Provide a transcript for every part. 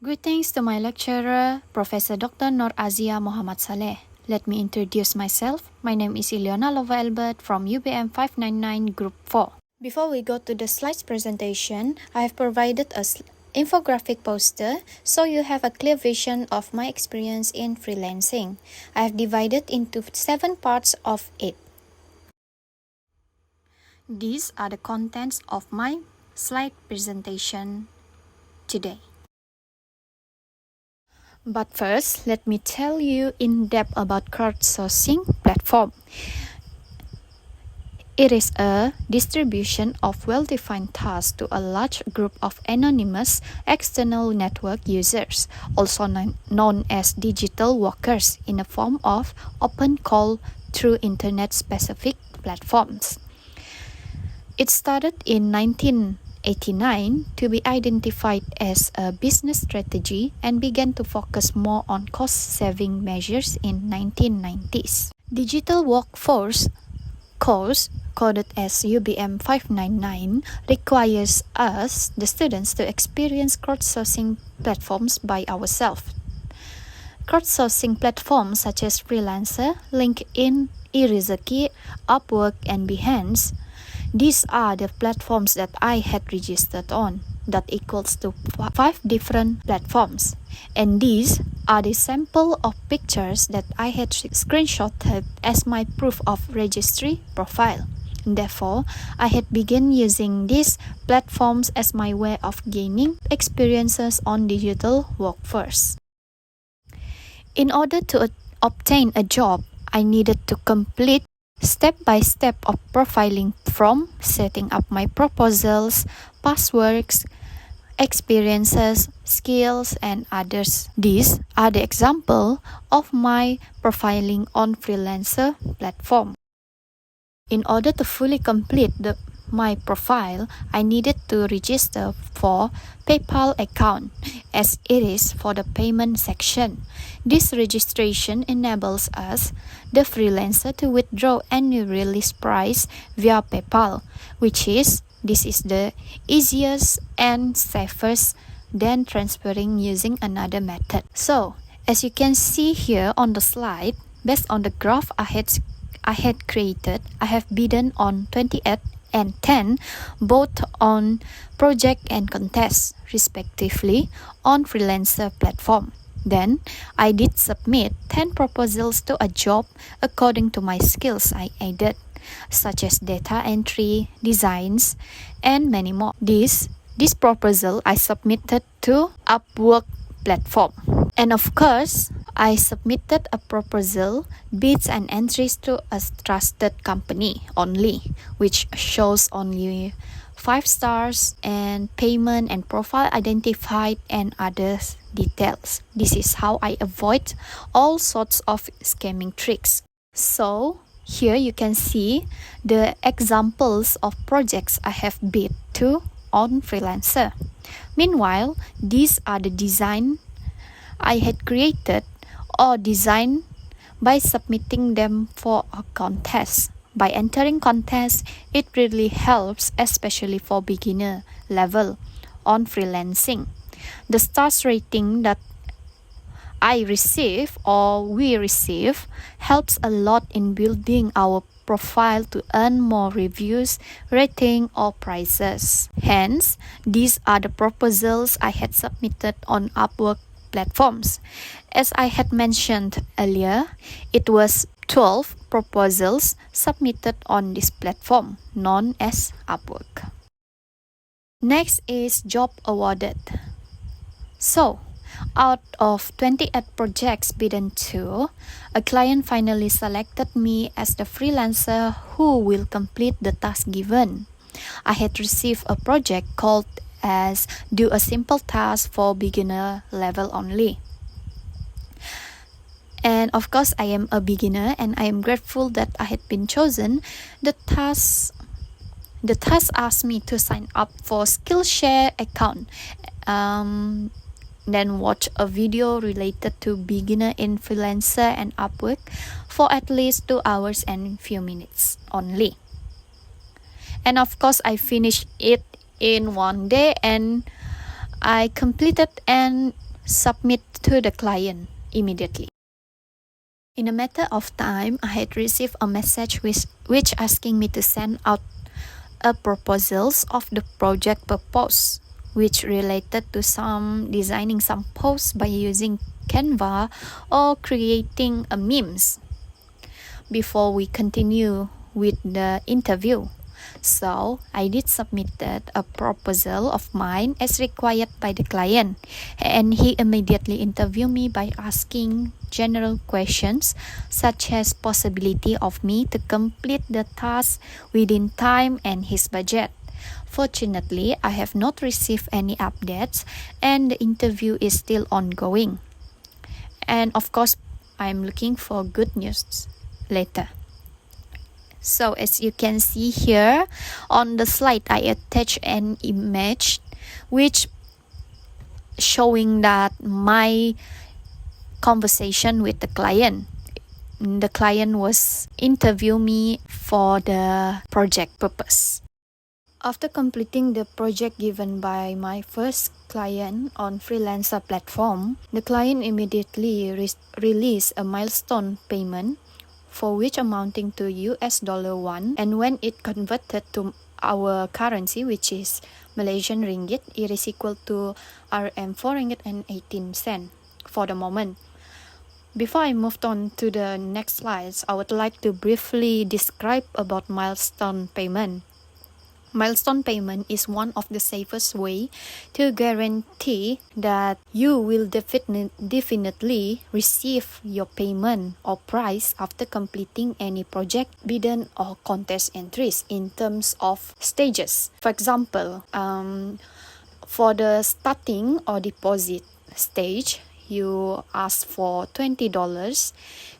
Greetings to my lecturer, Professor Dr. Nur Azia Muhammad Saleh. Let me introduce myself. My name is Eliona Lova Elbert from Ubm599 Group 4. Before we go to the slides presentation, I have provided a infographic poster so you have a clear vision of my experience in freelancing. I have divided into 7 parts of it. These are the contents of my slide presentation today. But first, let me tell you in depth about crowdsourcing platform. It is a distribution of well-defined tasks to a large group of anonymous external network users, also known as digital workers, in the form of open call through internet-specific platforms. It started in 1989 to be identified as a business strategy and began to focus more on cost-saving measures in 1990s. Digital Workforce course, coded as Ubm599, requires us, the students, to experience crowdsourcing platforms by ourselves. Crowdsourcing platforms such as Freelancer, LinkedIn, eRezeki, Upwork, and Behance. These are the platforms that I had registered on. That equals to 5 different platforms. And these are the sample of pictures that I had screenshotted as my proof of registry profile. Therefore, I had begun using these platforms as my way of gaining experiences on digital workforce. In order to obtain a job, I needed to complete step-by-step of profiling, from setting up my proposals, past works, experiences, skills, and others. These are the example of my profiling on Freelancer platform. In order to fully complete my profile, I needed to register for PayPal account, as it is for the payment section. This registration enables us, the freelancer, to withdraw any release price via PayPal, this is the easiest and safest than transferring using another method. So, as you can see here on the slide, based on the graph I had created, I have bidden on 28 and 10, both on project and contest, respectively, on Freelancer platform. Then, I did submit 10 proposals to a job according to my skills I added, such as data entry, designs, and many more. This proposal I submitted to Upwork platform. And of course, I submitted a proposal, bids and entries to a trusted company only, which shows only 5 stars and payment and profile identified and other details. This is how I avoid all sorts of scamming tricks. So, here you can see the examples of projects I have bid to on Freelancer. Meanwhile, these are the design I had created or designed by submitting them for a contest. By entering contests, it really helps, especially for beginner level on freelancing. The stars rating that I receive or we receive helps a lot in building our profile to earn more reviews, rating, or prizes. Hence, these are the proposals I had submitted on Upwork platforms. As I had mentioned earlier, it was 12 proposals submitted on this platform, known as Upwork. Next is job awarded. So, out of 28 projects bidden to, a client finally selected me as the freelancer who will complete the task given. I had received a project called as Do a Simple Task for Beginner Level Only. And of course, I am a beginner and I am grateful that I had been chosen. The task asked me to sign up for Skillshare account. Then watch a video related to beginner in Freelancer and Upwork, for at least 2 hours and few minutes only. And of course, I finished it in one day and I completed and submit to the client immediately. In a matter of time, I had received a message which asking me to send out a proposals of the project purpose, which related to some designing some posts by using Canva or creating a memes before we continue with the interview. So I did submitted a proposal of mine as required by the client, and he immediately interviewed me by asking general questions such as possibility of me to complete the task within time and his budget. Fortunately, I have not received any updates and the interview is still ongoing. And of course, I'm looking for good news later. So as you can see here on the slide, I attach an image which showing that my conversation with the client. The client was interview me for the project purpose. After completing the project given by my first client on freelancer platform, the client immediately released a milestone payment for which amounting to $1, and when it converted to our currency, which is Malaysian ringgit, it is equal to RM4.18 for the moment. Before I moved on to the next slides, I would like to briefly describe about milestone payment. Milestone payment is one of the safest way to guarantee that you will definitely receive your payment or prize after completing any project, bidden or contest entries in terms of stages. For example, for the starting or deposit stage, you ask for $20,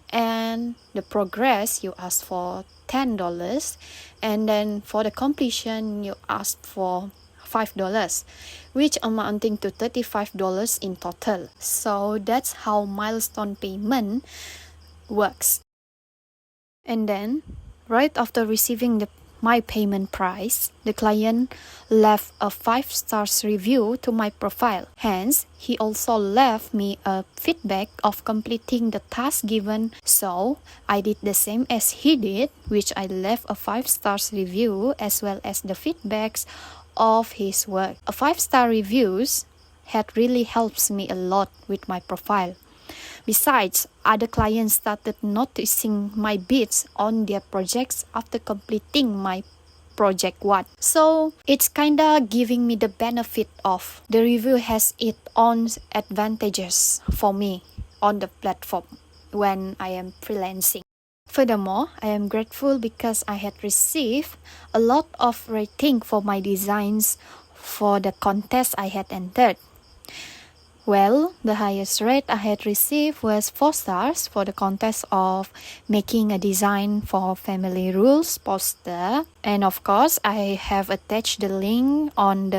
and the progress you ask for $10, and then for the completion you ask for $5, which amounting to $35 in total. So that's how milestone payment works. And then right after receiving my payment price, the client left a 5 stars review to my profile. Hence, he also left me a feedback of completing the task given. So I did the same as he did, which I left a 5 stars review as well as the feedbacks of his work. A 5-star reviews had really helps me a lot with my profile. Besides, other clients started noticing my bids on their projects after completing my project one. So it's kinda giving me the benefit of the review has its own advantages for me on the platform when I am freelancing. Furthermore, I am grateful because I had received a lot of rating for my designs for the contest I had entered. Well, the highest rate I had received was 4 stars for the contest of making a design for family rules poster. And of course, I have attached the link on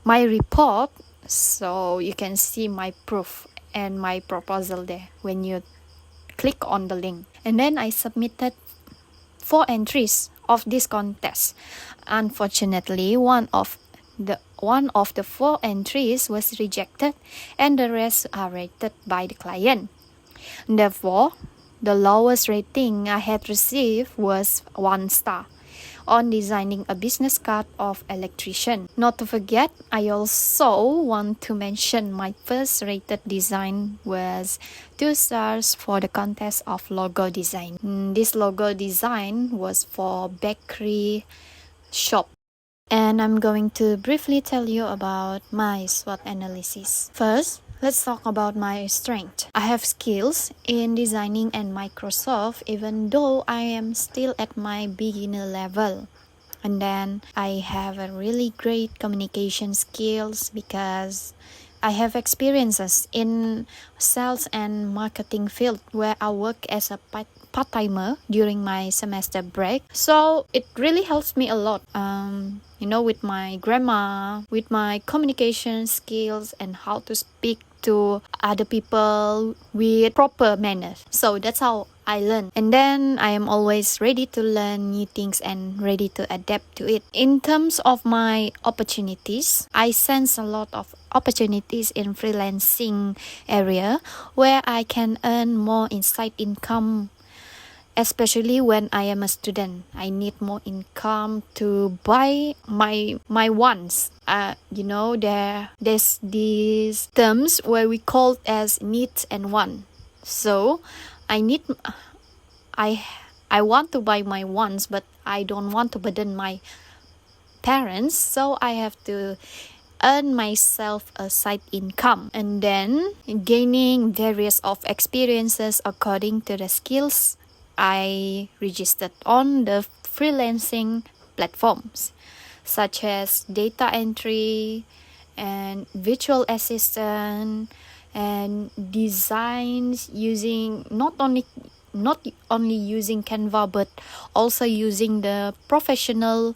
my report, so you can see my proof and my proposal there when you click on the link. And then I submitted 4 entries of this contest. Unfortunately, one of the 4 entries was rejected and the rest are rated by the client. Therefore, the lowest rating I had received was 1 star on designing a business card of electrician. Not to forget, I also want to mention my first rated design was 2 stars for the contest of logo design. This logo design was for bakery shop. And I'm going to briefly tell you about my SWOT analysis. First, let's talk about my strength. I have skills in designing and Microsoft even though I am still at my beginner level. And then I have a really great communication skills because I have experiences in sales and marketing field where I work as a part-timer during my semester break. So it really helps me a lot. With my grammar, with my communication skills and how to speak to other people with proper manners. So that's how I learn. And then I am always ready to learn new things and ready to adapt to it. In terms of my opportunities, I sense a lot of opportunities in freelancing area where I can earn more inside income. Especially when I am a student, I need more income to buy my wants. There's these terms where we call as needs and want. So I need I want to buy my wants, but I don't want to burden my parents, so I have to earn myself a side income, and then gaining various of experiences according to the skills I registered on the freelancing platforms such as data entry and virtual assistant and designs using not only using Canva but also using the professional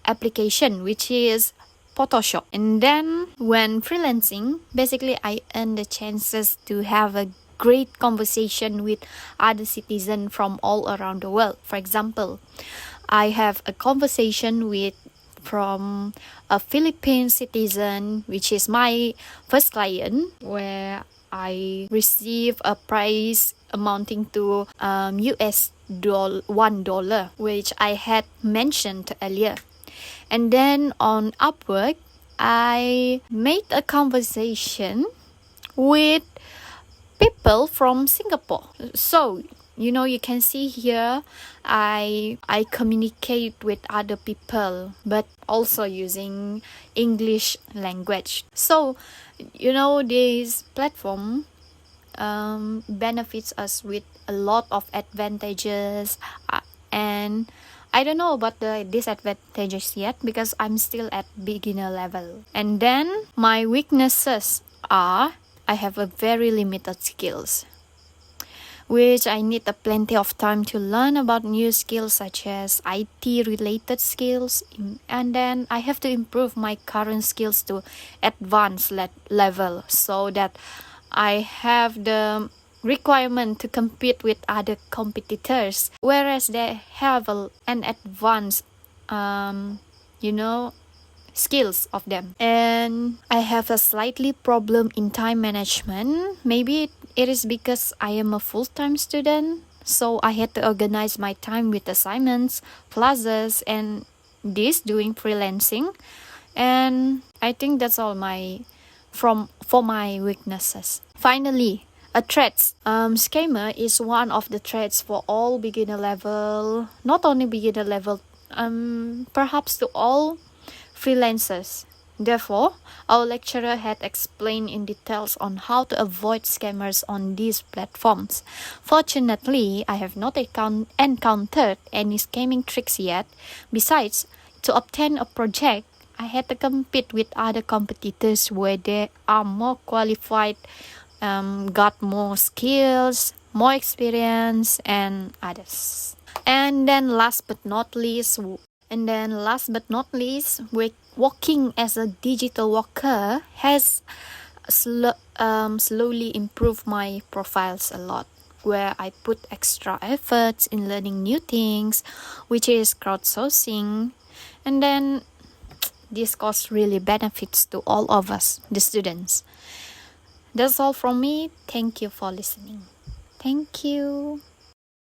application, which is Photoshop. And then when freelancing, basically I earn the chances to have a great conversation with other citizens from all around the world. For example, I have a conversation from a Philippine citizen, which is my first client, where I receive a prize amounting to $1, which I had mentioned earlier. And then on Upwork, I made a conversation with people from Singapore. So, you can see here, I communicate with other people, but also using English language. So, this platform benefits us with a lot of advantages, and I don't know about the disadvantages yet because I'm still at beginner level. And then my weaknesses are I have a very limited skills, which I need a plenty of time to learn about new skills such as IT related skills, and then I have to improve my current skills to advanced level so that I have the requirement to compete with other competitors, whereas they have an advanced skills of them. And I have a slightly problem in time management. Maybe it is because I am a full-time student, so I had to organize my time with assignments, classes, and doing freelancing. And I think that's all for my weaknesses. Finally, a threats. Scammer is one of the threats for all beginner level, not only beginner level, perhaps to all freelancers. Therefore, our lecturer had explained in details on how to avoid scammers on these platforms. Fortunately, I have not encountered any scamming tricks yet. Besides, to obtain a project, I had to compete with other competitors where they are more qualified, got more skills, more experience, and others. And then last but not least, working as a digital worker has slowly improved my profiles a lot, where I put extra efforts in learning new things, which is crowdsourcing. And then this course really benefits to all of us, the students. That's all from me. Thank you for listening. Thank you.